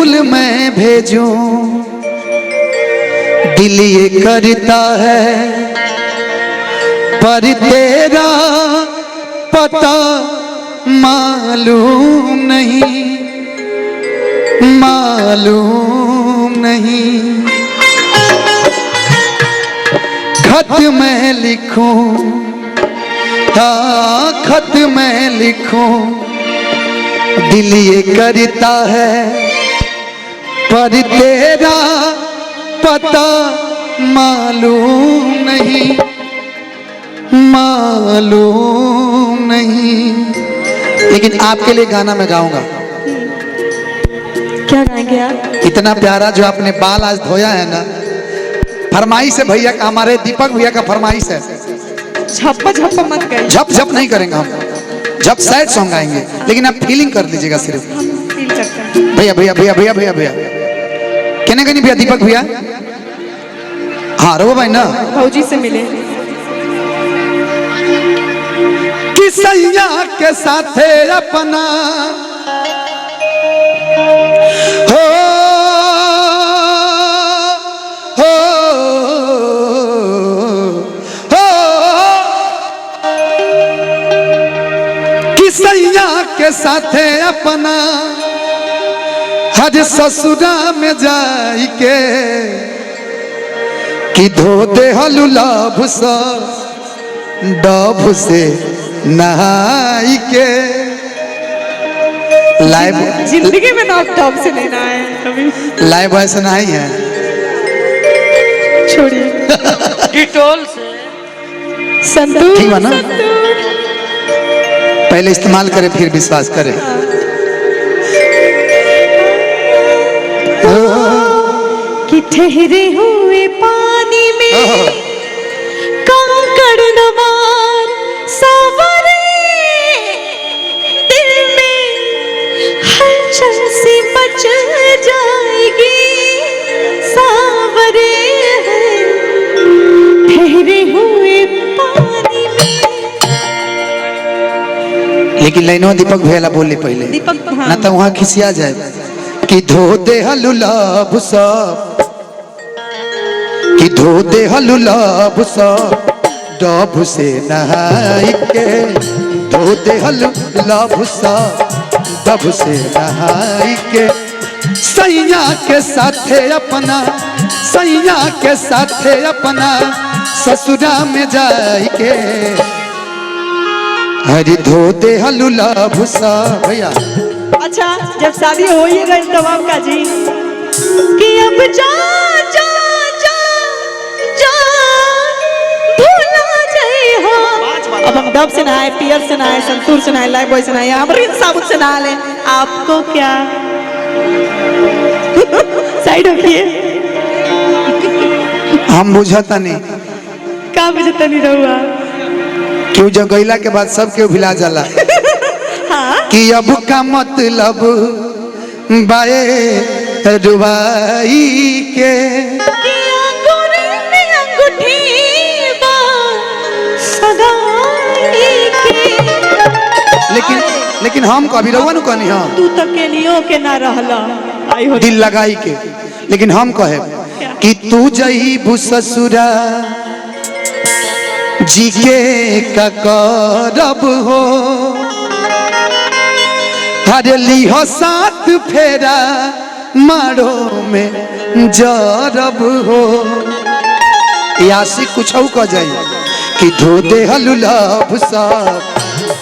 फूल मैं भेजूं दिल ये करता है, पर तेरा पता मालूम नहीं, मालूम नहीं। खत मैं लिखूं, हाँ खत मैं लिखूं दिल ये करता है, पर तेरा पता मालूम नहीं, मालूम नहीं। लेकिन आपके लिए गाना मैं गाऊंगा। क्या गाएंगे आप? इतना प्यारा जो आपने बाल आज धोया है ना, फरमाइश है भैया का, हमारे दीपक भैया का फरमाइश है। झप्पा झप्पा मत गाइए। झप झप नहीं करेंगे हम, झप सैड सॉन्ग गाएंगे, लेकिन आप फीलिंग कर लीजिएगा सिर्फ। फील सकते हैं। भैया भैया भैया भैया भैया भैया कहने का नहीं भैया, दीपक भैया हाँ रो भाई ना। भौजी से मिले कि सैया के साथे अपना हो हो हो कि सैया के साथे अपना हज ससुरा में जाई के कि धो दे हलुलाभ सा डब से नहाई के। लाइव जिंदगी में ना टॉप से लेना है कभी। लाइव ऐसा नहीं है, छोड़िए डिटोल से संतूर ठीक है ना? पहले इस्तेमाल करे फिर विश्वास करे। कि ठहरे हुए पानी में कंकड़ नवार सावरे दिल में हलचल सी मच जाएगी सावरे ठहरे हुए पानी में। लेकिन लाइनों दीपक भैया बोले पहले, दीपक हाँ। ना तो वहां खिसिया जाए कि धो दे हलुलाभ सब, कि धो दे हलुलाभ सब डब से नहाई के, धो दे हलुलाभ सब डब से नहाई के। सैया के साथे अपना, सैया के साथे अपना ससुरा में जाई के, हरी धो दे हलुलाभ सब। भैया अच्छा जब शादी हो ही गई तब आपका जी कि अब जा जा जा जा भूला जाए हो। अब हम डब से नहाए, पियर से नहाए, संतूर से नहाए, लाइफ बॉय से नहाए, अमरीन साबुन से नहा ले। आपको क्या साइड होइए। हम बुझता नहीं का बुझता नहीं रहुआ क्यों, जो गईला के बाद सब क्यों भिला जाला। हाँ कि अब का मतलब बाए रुबाई के, कि अंगूरी में अंगूठी बा सगाई के। लेकिन हम कभी रहुआ नु कहनी हाँ तू तक के लियो के ना रहला आई हो दिल लगाई के, लेकिन हम कहे कि तू जईबू ससुरा जी के का करब हो, हरे लिहो साथ फेरा मारो में जरब हो। यासी कुछ कह जाई कि धो दे हलुलाभ सब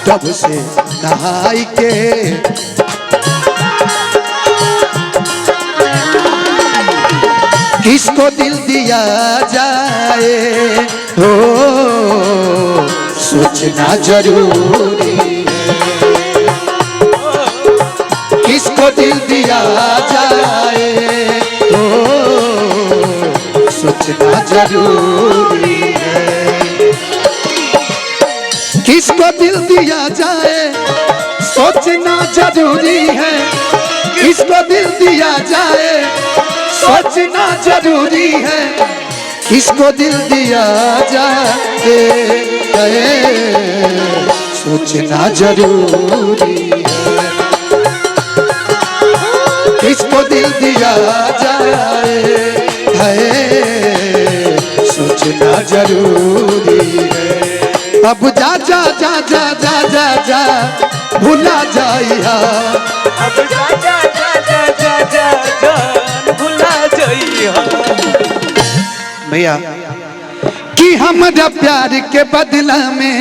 डब से नहाई के, किसको दिल दिया जाए हो सोचना जरूरी है, किसको दिल दिया जाए हो सोचना जरूरी है, किसको दिल दिया जाए सोचना जरूरी है, किसको दिल दिया जाए सोचना जरूरी है, किसको दिल दिया जाए सोचना जरूरी है, इसको दिल दिया जाए है सोचना जरूरी है। अब जा जा जा जा जा जा जा भुला जाइया, अब जा जा जा जा जा जा जान भुला जाइया। भैया कि हमारा प्यार के बदला में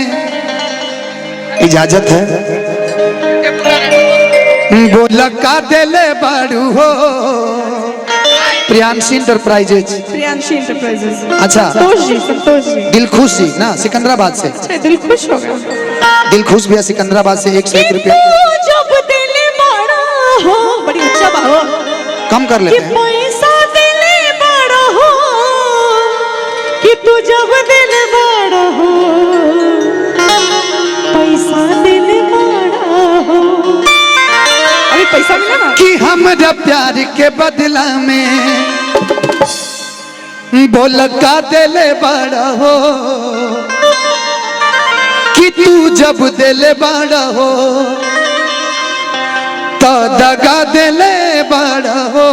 इजाजत है बोला का दिले बाड़ू हो। Priyanshi enterprises, Priyanshi enterprises. अच्छा संतोष जी दिल खुश जी ना सिकंदराबाद से। अच्छा, दिल खुश हो गया। दिल खुश भैया सिकंदराबाद से 101 रुपया जब दिल बड़ा हो, बड़ी अच्छा बाहो कम कर कि लेते हैं। पैसा दिल बड़ा हो, कि तू जब दिल बड़ा हो, पैसा दिल बड़ा हो। अभी पैसा मिला ना कि हमारा प्यार के बदला में बोल का दिले बड़ा हो, कि तू जब दिले बड़ा हो तो दगा दिले बड़ा हो।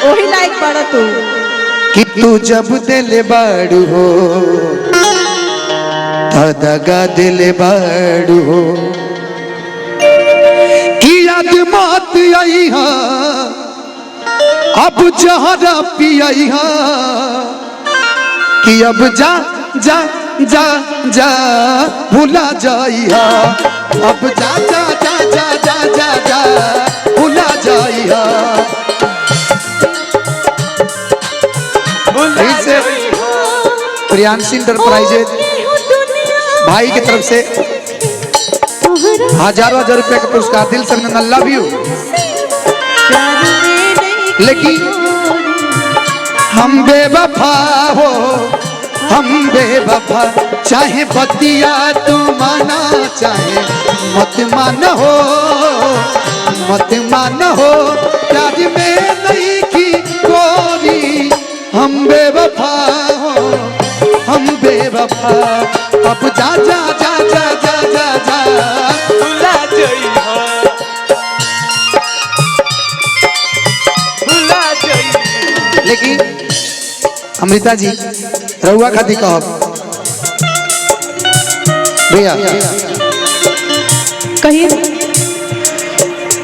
वही लायक बड़ा तू कि तू जब दिले बड़ू हो तो दगा दिले बड़ू हो। कि याद मत आई हा अब जहरा पियाई हा, कि अब जा जा जा जा भुला जाइया, अब जा जा जा जा जा जा जा भुला जाइया। फिर से प्रियांशी इंटरप्राइजेज भाई की तरफ से हजारों हजार रुपए का पुरस्कार, दिल से अभिनंदन, लव यू। लेकिन हम बेवफा हो, हम बेवफा, चाहे बतिया तू माना चाहे मत मानो हो, मत मानो हो, प्यार में नहीं की गोरी। हम बेवफा हो, हम बेवफा, अब जा जा जा जा जा जा जा भुला जाइया, भुला जाइया। लेकिन अमृता जी रहुआ खाती कहो भैया कहिए।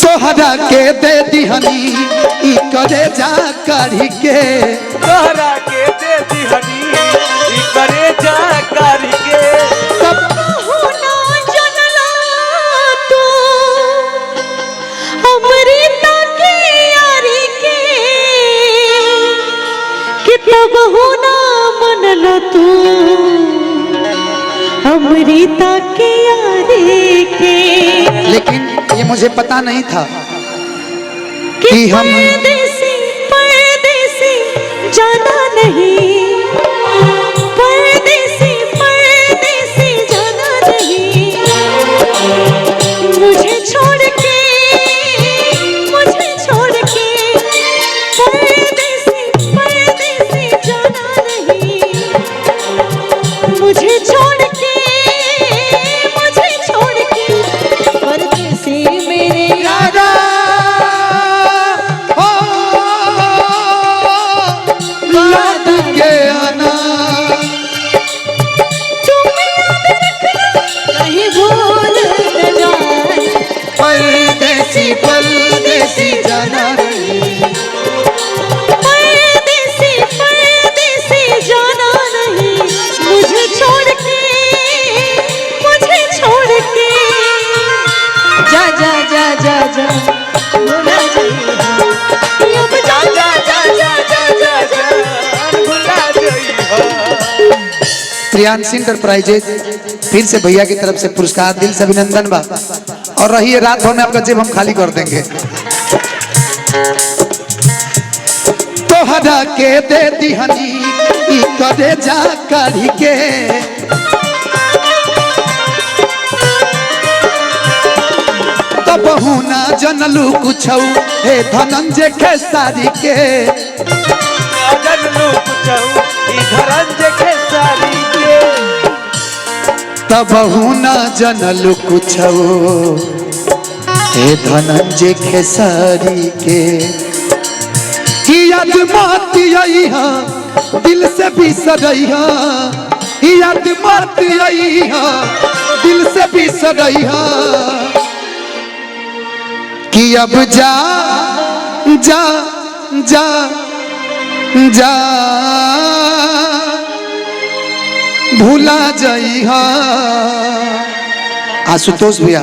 तोहरा के दे दिहनी ई करे जा करी के, तोहरा के दे दिहनी ई करे जा करके। तब होना जनला तू अमृता के यारी के, कि तब होना मनला तू अमृता के यारी के। लेकिन ये मुझे पता नहीं था कि हम परदेसी जाना नहीं, परदेसी जाना नहीं, मुझे छोड़ के परदेसी जाना नहीं, मुझे छोड़ के परदेसी मेरे यारा हो याद के आना, कहीं भूल न जाए, परदेसी परदेसी जाना नहीं, परदेसी जाना नहीं, मुझे छोड़ के जा जा जा जा जा भुला जाइया, अब जा जा जा जा जा जा जा भुला जाइया। प्रियांशी इंटरप्राइजेज फिर से भैया की तरफ से पुरस्कार, दिल से अभिनंदन बा। और रही है रात भर में आपका जेब हम खाली कर देंगे। तोहरा के दे दिहनी ई करे जा करी के, तब हुना जनलू कुछ हे धनंजय खेसारी के, जनलू कुछऊ ई धनंजय खेसारी के। तब हुना जनलू कुछ हे धनंजय खेसारी के याद मत आइहा दिल से बिसरइहा याद मत आइहा दिल से बिसरइहा कि अब जा जा जा जा भूला जाइहा। आशुतोष भैया